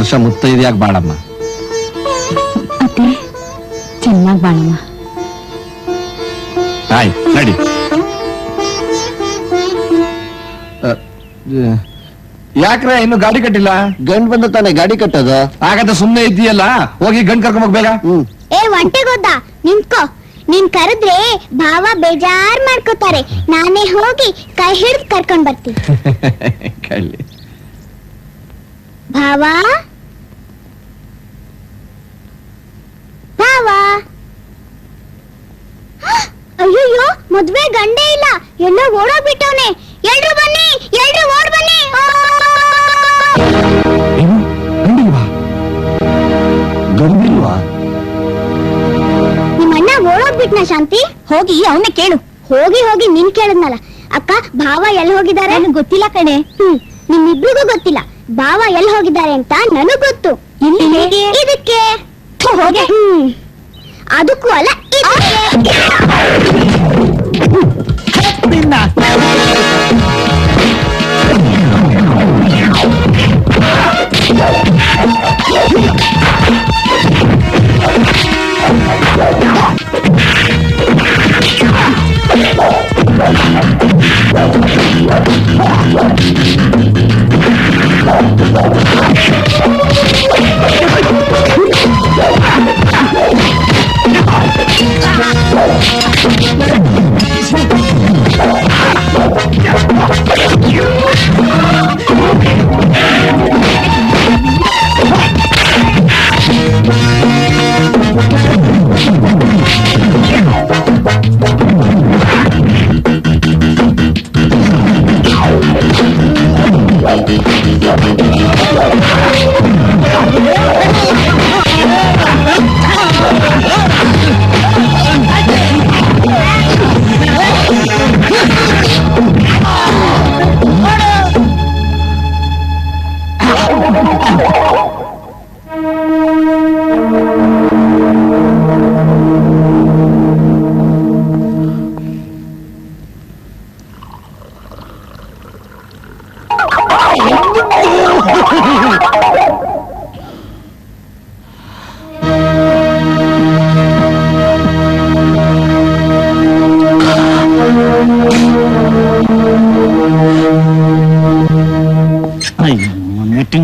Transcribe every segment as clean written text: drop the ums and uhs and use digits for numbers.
ವರ್ಷ ಮುತ್ತೈದೆಯಾಗಿ ಬಾಳಮ್ಮ. ಅತ್ತೆ ಚೆನ್ನಾಗಿ ಬಾಳಮ್ಮ. ಆಯ್ತು ನಡಿ. ಯಾಕ್ರೆ ಇನ್ನು ಗಾಡಿ ಕಟ್ಟಿಲ್ಲ? ಗಂಡ್ ಬಂದ ತಾನೆ ಗಾಡಿ ಕಟ್ಟೋದು. ಹಾಗಾದ್ರೆ ಸುಮ್ನೆ ಇದ್ದೀಯಲ್ಲ, ಹೋಗಿ ಗಂಡ್ ಕರ್ಕೊಂಡ್ ಬೇಗ. ಏ ಒಂಟೆ ಗೊತ್ತಾ, ನಿಂತ್ಕೋ. ನೀನ್ ಕರೆದ್ರೆ ಭಾವ ಬೇಜಾರ್ ಮಾಡ್ಕೋತಾರೆ. ನಾನೇ ಹೋಗಿ ಕೈ ಹಿಡಿದು ಕರ್ಕೊಂಡ್ ಬರ್ತೀನಿ. ಕಳ್ಳಿ. ಭಾವ ಭಾವ. ಅಯ್ಯಯ್ಯೋ, ಮದ್ವೆ ಗಂಡೇ ಇಲ್ಲ, ಎಲ್ಲ ಓಡೋಗ್ಬಿಟ್ಟವನೆ. ಎಲ್ರು ಬನ್ನಿ, ಎಲ್ರು ಓಡ್ ಬನ್ನಿ. ಗಂಡಿಲ್ವಾ? ನಿಮ್ಮಣ್ಣ ಓಡೋಗ್ಬಿಟ್ನ ಶಾಂತಿ. ಹೋಗಿ ಅವನೇ ಕೇಳು. ಹೋಗಿ ಹೋಗಿ ನೀನ್ ಕೇಳಿದ್ನಲ್ಲ. ಅಕ್ಕ, ಭಾವ ಎಲ್ಲಿ ಹೋಗಿದ್ದಾರೆ? ನನಗೆ ಗೊತ್ತಿಲ್ಲ ಕಣೆ. ನಿಮ್ಮಿಬ್ರಿಗೂ ಗೊತ್ತಿಲ್ಲ. ಭಾವ ಎಲ್ಲಿ ಹೋಗಿದ್ದಾರೆ ಅಂತ ನನಗ್ ಗೊತ್ತು. ಇದಕ್ಕೆ ಹೋಗೆ. ಅದಕ್ಕೂ ಅಲ್ಲ,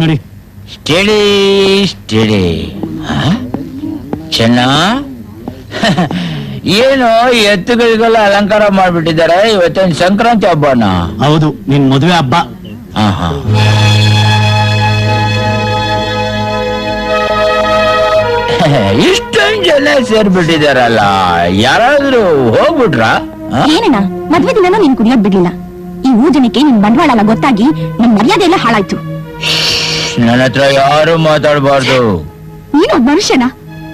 ನೋಡಿ. Study study. ಚೆನ್ನ ಏನು ಎತ್ತುಗಳಿಗೆಲ್ಲ ಅಲಂಕಾರ ಮಾಡ್ಬಿಟ್ಟಿದ್ದಾರೆ. ಇವತ್ತೇನು ಸಂಕ್ರಾಂತಿ ಹಬ್ಬನ? ಹೌದು, ನಿನ್ ಮದುವೆ ಹಬ್ಬ. ಇಷ್ಟೊಂದು ಜನ ಸೇರ್ಬಿಟ್ಟಿದಾರಲ್ಲ, ಯಾರಾದ್ರೂ ಹೋಗ್ಬಿಟ್ರ? ಏನಣ್ಣ, ಮದ್ವೆ ದಿನ ನೀನ್ ಕುಡಿಯೋದ್ ಬಿಡ್ಲಿಲ್ಲ. ಈ ಊಜನಕ್ಕೆ ನಿನ್ ಬಂಡವಾಳ ಎಲ್ಲ ಗೊತ್ತಾಗಿ ನಿನ್ ಮರ್ಯಾದೆ ಎಲ್ಲ ಹಾಳಾಯ್ತು. ನನ್ನ ಹತ್ರ ಯಾರು ಮಾತಾಡ್ಬಾರ್ದು. ನೀನು ಒಬ್ಬ ಮನುಷ್ಯನ,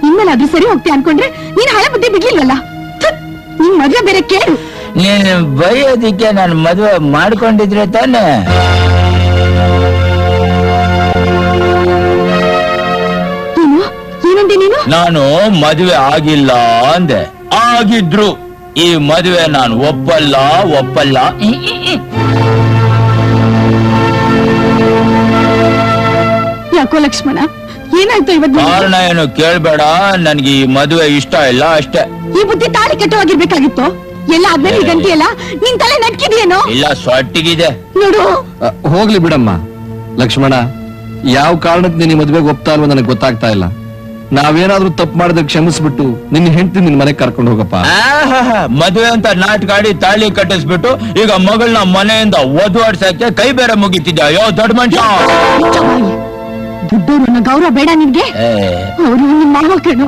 ಇನ್ಮೇಲಾದ್ರೂ ಸರಿ ಹೋಗ್ತೀಯ ಅನ್ಕೊಂಡ್ರೆ ನೀನ್ ಹಳೆ ಬುದ್ಧಿ ಬಿಡ್ಲಿಲ್ವಲ್ಲ. ನಿನ್ ಮದ್ವೆ ಬೇರೆ ಕೇಳು. ನೀನು ಬೈಯೋದಿಕ್ಕೆ ನಾನು ಮದುವೆ ಮಾಡ್ಕೊಂಡಿದ್ರೆ ತಾನೆ. ಏನಂದೆ ನೀನು? ನಾನು ಮದುವೆ ಆಗಿಲ್ಲ ಅಂದೆ. ಆಗಿದ್ರು ಈ ಮದುವೆ ನಾನು ಒಪ್ಪಲ್ಲ. ಯಾಕೋ ಲಕ್ಷ್ಮಣ, ಏನಾಯ್ತು ಇವತ್ತು? ಕಾರಣ ಏನು ಕೇಳ್ಬೇಡ, ನನ್ಗೆ ಈ ಮದುವೆ ಇಷ್ಟ ಇಲ್ಲ ಅಷ್ಟೇ. ಈ ಬುದ್ಧಿ ತಾಳಿ ಕಟ್ಟುವಾಗಿರ್ಬೇಕಾಗಿತ್ತು. ಎಲ್ಲ ಆದ್ಮೇಲೆ ಈ ಗಂಟೆ ಎಲ್ಲ ನಿನ್ ತಲೆ ನಟ್ಕಿದೆಯೇನೋ? ಇಲ್ಲ, ಸೊಟ್ಟಿಗಿದೆ ನೋಡು. ಹೋಗ್ಲಿ ಬಿಡಮ್ಮ. ಲಕ್ಷ್ಮಣ, ಯಾವ ಕಾರಣಕ್ಕೆ ನೀನು ಮದ್ವೆಗೆ ಒಪ್ತಾ ಇಲ್ವೋ ನನಗೆ ಗೊತ್ತಾಗ್ತಾ ಇಲ್ಲ. ನಾವೇನಾದ್ರೂ ತಪ್ಪು ಮಾಡಿದ್ರೆ ಕ್ಷಮಿಸ್ಬಿಟ್ಟು ನಿನ್ನ ಹೆಂಡತಿ ನಿನ್ ಮನೆಗೆ ಕರ್ಕೊಂಡು ಹೋಗಪ್ಪ. ಮದುವೆ ಅಂತ ನಾಟಕ ಆಡಿ ತಾಳಿ ಕಟ್ಟಿಸ್ಬಿಟ್ಟು ಈಗ ಮಗಳನ್ನ ಮನೆಯಿಂದ ಒದ್ವಾಡ್ಸಕ್ಕೆ ಕೈ ಬೇರೆ ಮುಗಿತಿದ್ದ. ಅಯ್ಯೋ ದೊಡ್ಡ ಮನುಷ್ಯ. ದುಡ್ಡೋರನ್ನ ಗೌರವ ಬೇಡ ನಿನ್ಗೆ? ಅವರು ನಿನ್ ಮಾವ ಕಣು.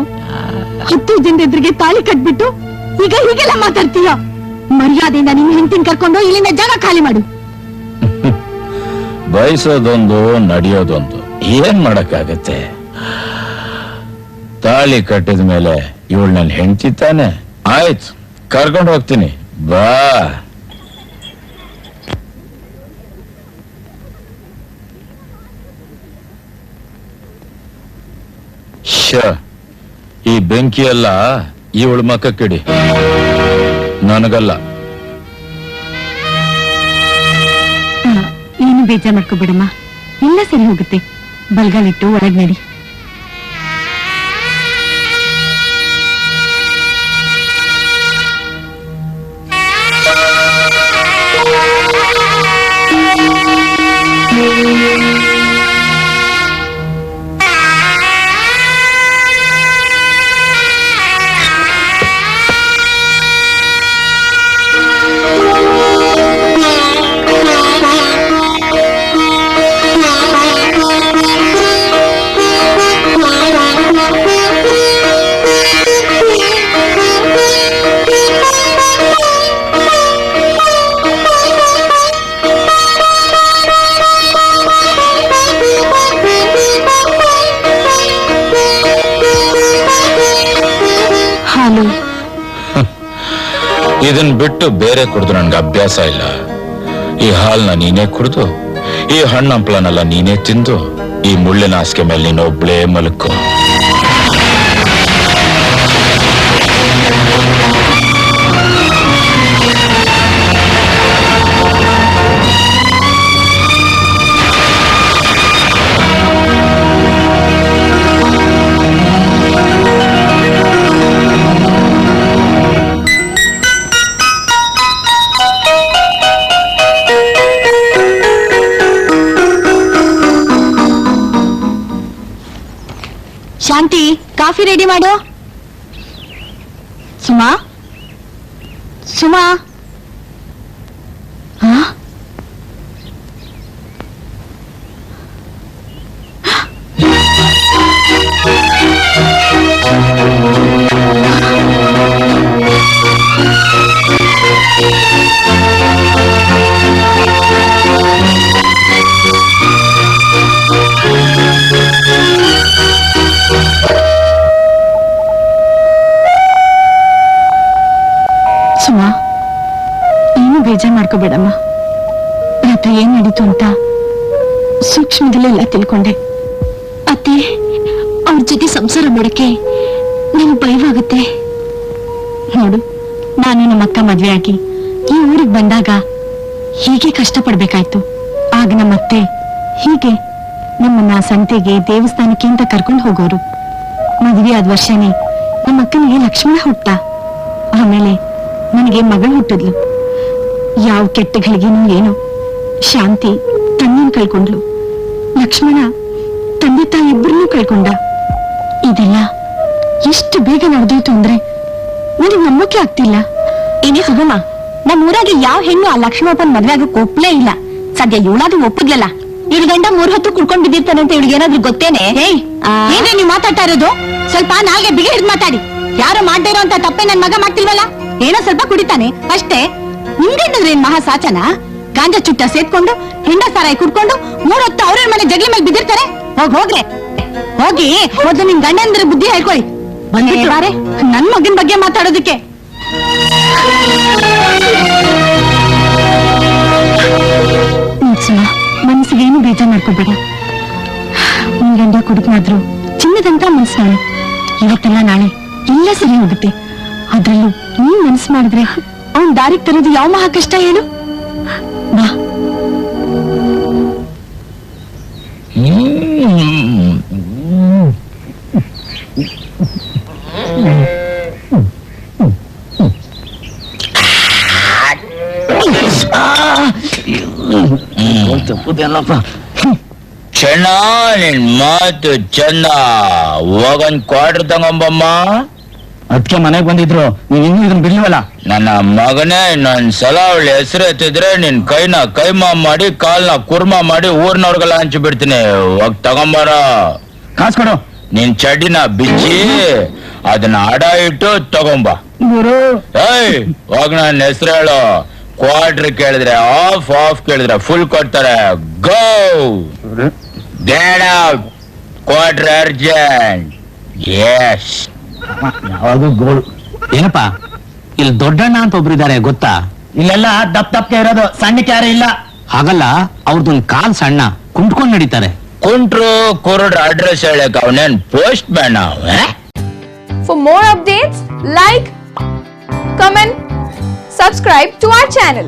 10 ಜನದ ಎದುರಿಗೆ ತಾಳಿ ಕಟ್ಬಿಟ್ಟು ಈಗ ಹೀಗೆಲ್ಲ ಮಾತಾಡ್ತೀಯ? ಮರ್ಯಾದೆಯಿಂದ ನಿನ್ನ ಹೆಂಡತಿನ ಕರ್ಕೊಂಡು ಇಲ್ಲಿಂದ ಜಾಗ ಖಾಲಿ ಮಾಡು. ಬಯಸೋದೊಂದು, ನಡೆಯೋದೊಂದು. ಏನ್ ಮಾಡಕ್ಕಾಗತ್ತೆ? ತಾಳಿ ಕಟ್ಟಿದ ಮೇಲೆ ಇವಳು ನನ್ನ ಹೆಂಡತಿ ತಾನೆ. ಆಯ್ತು, ಕರ್ಕೊಂಡು ಹೋಗ್ತೀನಿ ಬಾ. ಈ ಬೆಂಕಿ ಎಲ್ಲ ಇವಳು ಮಕ್ಕಕ್ಕಿಡಿ, ನನಗಲ್ಲ. ಏನು ಬೇಜಾರ್ ಮಾಡ್ಕೋಬಿಡಮ್ಮ, ಎಲ್ಲ ಸರಿ ಹೋಗುತ್ತೆ. ಬಲ್ಗಾಲಿಟ್ಟು ಒಳಗ್ ನಡಿ. ಹಾಲು ಇದನ್ ಬಿಟ್ಟು ಬೇರೆ ಕುಡಿದು ನನ್ಗೆ ಅಭ್ಯಾಸ ಇಲ್ಲ. ಈ ಹಾಲ್ನ ನೀನೇ ಕುಡಿದು, ಈ ಹಣ್ಣಂಪ್ಲನೆಲ್ಲ ನೀನೇ ತಿಂದು, ಈ ಮುಳ್ಳಿನ ಹಾಸಿಗೆ ಮೇಲೆ ನೀನೊಬ್ಳೇ ಮಲ್ಕೋ. ಶಾಂತಿ, ಕಾಫಿ ರೆಡಿ ಮಾಡು. ಸುಮಾ, ಸುಮಾ. ಹಾ? ಸುಮಾ, ಏನು ಬೇಜಾರ್ ಮಾಡ್ಕೋಬೇಡಮ್ಮ. ರಾತ್ರಿ ಏನ್ ನಡೀತು ಅಂತ ಸೂಕ್ಷ್ಮದಲ್ಲೆಲ್ಲ ತಿಳ್ಕೊಂಡೆ. ಅತ್ತೆ, ಅವ್ರ ಜೊತೆ ಸಂಸಾರ ಮಾಡಕ್ಕೆ ನನ್ ಭಯವಾಗುತ್ತೆ. ನೋಡು, ನಾನು ನಮ್ಮ ಅಕ್ಕ ಮದ್ವೆ ಆಗಿ ಈ ಊರಿಗೆ ಬಂದಾಗ ಹೀಗೆ ಕಷ್ಟಪಡ್ಬೇಕಾಯ್ತು. ಆಗ ನಮ್ಮತ್ತೆ ಹೀಗೆ ನಮ್ಮನ್ನ ಸಂತೆಗೆ, ದೇವಸ್ಥಾನಕ್ಕೆ ಅಂತ ಕರ್ಕೊಂಡು ಹೋಗೋರು. ಮದ್ವೆ ಆದ ವರ್ಷನೇ ನಮ್ಮ ಅಕ್ಕನಿಗೆ ಲಕ್ಷ್ಮಣ ಹುಟ್ಟ. ಆಮೇಲೆ ನನಗೆ ಮಗಳು ಹುಟ್ಟಿದ್ಲು. ಯಾವ ಕೆಟ್ಟಗಳಿಗೇನೋ ಏನೋ ಶಾಂತಿ ತಂದೆನ ಕಳ್ಕೊಂಡ್ಲು. ಲಕ್ಷ್ಮಣ ತಂದೆ ತಾಯಿ ಇಬ್ಬರನ್ನೂ ಕಳ್ಕೊಂಡ. ಇದೆಲ್ಲ ಎಷ್ಟು ಬೇಗ ನಡೆದೋಯ್ತು ಅಂದ್ರೆ ನನಗೆ ನಂಬಕ್ಕೆ ಆಗ್ತಿಲ್ಲ. ಏನೇ ಸುಗಮ, ನಮ್ಮ ಊರಾಗೆ ಯಾವ ಹೆಣ್ಣು ಆ ಲಕ್ಷ್ಮಪ್ಪನ ಮದ್ವೆ ಆಗಕ್ಕೆ ಒಪ್ಪಲೇ ಇಲ್ಲ. ಸದ್ಯ ಇವಳಾದ್ರೂ ಒಪ್ಪದ್ಲಲ್ಲ. ಇವ್ರ ಗಂಡ 3 ಹೊತ್ತು ಕುಡ್ಕೊಂಡ್ ಬಿದ್ದಿರ್ತಾನೆ ಅಂತ ಇವಳಿಗೆ ಏನಾದ್ರೂ ಗೊತ್ತೇನೆ? ಏನೇ ನೀವು ಮಾತಾಡ್ತಾ ಇರೋದು? ಸ್ವಲ್ಪ ನಾಲ್ಗೆ ಬಿಗಿ ಹಿಡಿದು ಮಾತಾಡಿ. ಯಾರು ಮಾಡದೇ ಇರೋ ಅಂತ ತಪ್ಪೆ ನನ್ ಮಗ ಮಾಡ್ತಿಲ್ವಲ್ಲ. ಏನೋ ಸ್ವಲ್ಪ ಕುಡಿತಾನೆ ಅಷ್ಟೇ. ನಿಮ್ಗೇನಂದ್ರೆ ಏನ್ ಮಹಾ ಸಾಚನ? ಗಾಂಜಾ ಚುಟ್ಟ ಸೇತ್ಕೊಂಡು, ಹಿಂಡ ಸಾರಾಯಿ ಕುಡ್ಕೊಂಡು 3 ಹೊತ್ತು ಅವ್ರ ಮನೆ ಜಗ್ಲಿ ಮೇಲೆ ಬಿದ್ದಿರ್ತಾರೆ. ಹೋಗ್ರೆ ಹೋಗಿ ಮೊದಲು ನಿಮ್ ಗಂಡಂದ್ರೆ ಬುದ್ಧಿ ಹೇಳ್ಕೊಳ್ಳಿ. ಬಂದಿದ್ದಾರೆ ನನ್ ಮಗನ್ ಬಗ್ಗೆ ಮಾತಾಡೋದಕ್ಕೆ. ಮನಸ್ಸಿಗೇನು ಬೇಜಾರ್ ಮಾಡ್ಕೋಬೇಡ. ನಿನ್ ಗಂಡ ಕುಡುಕನಾದ್ರು ಚಿನ್ನದಂತ ಮನ್ಸು ನಾನು. ಇವತ್ತೆಲ್ಲ ನಾಳೆ ಎಲ್ಲ ಸರಿ ಹೋಗುತ್ತೆ. ಅದ್ರಲ್ಲೂ ನೀನ್ ಮನಸ್ಸು ಮಾಡಿದ್ರೆ ಅವನ್ ದಾರಿಗೆ ತರೋದು ಯಾವ ಮಹಾ ಕಷ್ಟ ಹೇಳು. ಬಾ. ಚೆನ್ನ, ನಿನ್ ಮಾತು ಚಂದ. ಹೋಗನ್ ಕ್ವಾರ್ಟರ್ ತಗೊಂಬಮ್ಮ. ಅದಕ್ಕೆ ಮನೆಗ್ ಬಂದಿದ್ರು, ನೀವ್ ಇನ್ನೂ ಇದನ್ನ ಬಿಡ್ಲಿವಲ್ಲ. ನನ್ನ ಮಗನೇ, ನನ್ ಸಲ ಅವಳ ಹೆಸರು ಎತ್ತಿದ್ರೆ ನಿನ್ ಕೈನ ಕೈಮಾ ಮಾಡಿ, ಕಾಲ್ನ ಕುರ್ಮಾ ಮಾಡಿ ಊರ್ನವ್ರಿಗೆಲ್ಲ ಹಂಚಿ ಬಿಡ್ತೀನಿ. ಹೋಗ್ ತಗೊಂಬಾರ. ಕಾಸು ಕೊಡು. ನಿನ್ ಚಡ್ಡಿನ ಬಿಚ್ಚಿ ಅದನ್ನ ಅಡ ಇಟ್ಟು ತಗೊಂಬ. ಏಯ್, ಹೋಗ್ ನನ್ನ ಹೆಸರು ಹೇಳು. ಕ್ವಾರ್ಟರ್ ಕೇಳಿದ್ರೆ ಆಫ್, ಆಫ್ ಕೇಳಿದ್ರೆ ಫುಲ್ ಕೊಡ್ತಾರೆ. Go get out. Quarter urgent. Yes. ಯಾವಾಗೂ ಗೋಳು. ಏನಪ್ಪಾ, ಇಲ್ಲಿ ದೊಡ್ಡಣ್ಣ ಅಂತ ಒಬ್ರು ಇದಾರೆ ಗೊತ್ತಾ? ಇಲ್ಲೆಲ್ಲ ದಪ್ಪ ಇರೋದು, ಸಣ್ಣಕ್ಕೆ ಯಾರು ಇಲ್ಲ. ಹಾಗಲ್ಲ, ಅವ್ರದೊಂದು ಕಾಲ್ ಸಣ್ಣ, ಕುಂಟ್ಕೊಂಡ್ ನಡೀತಾರೆ. ಕುಂಟ್ರು ಕುರುಡ್ರ ಅಡ್ರೆಸ್ ಹೇಳಕ್ ಅವನೇನ್ ಪೋಸ್ಟ್ ಮ್ಯಾನ್ ಅವ? For more updates, like, comment, subscribe to our channel.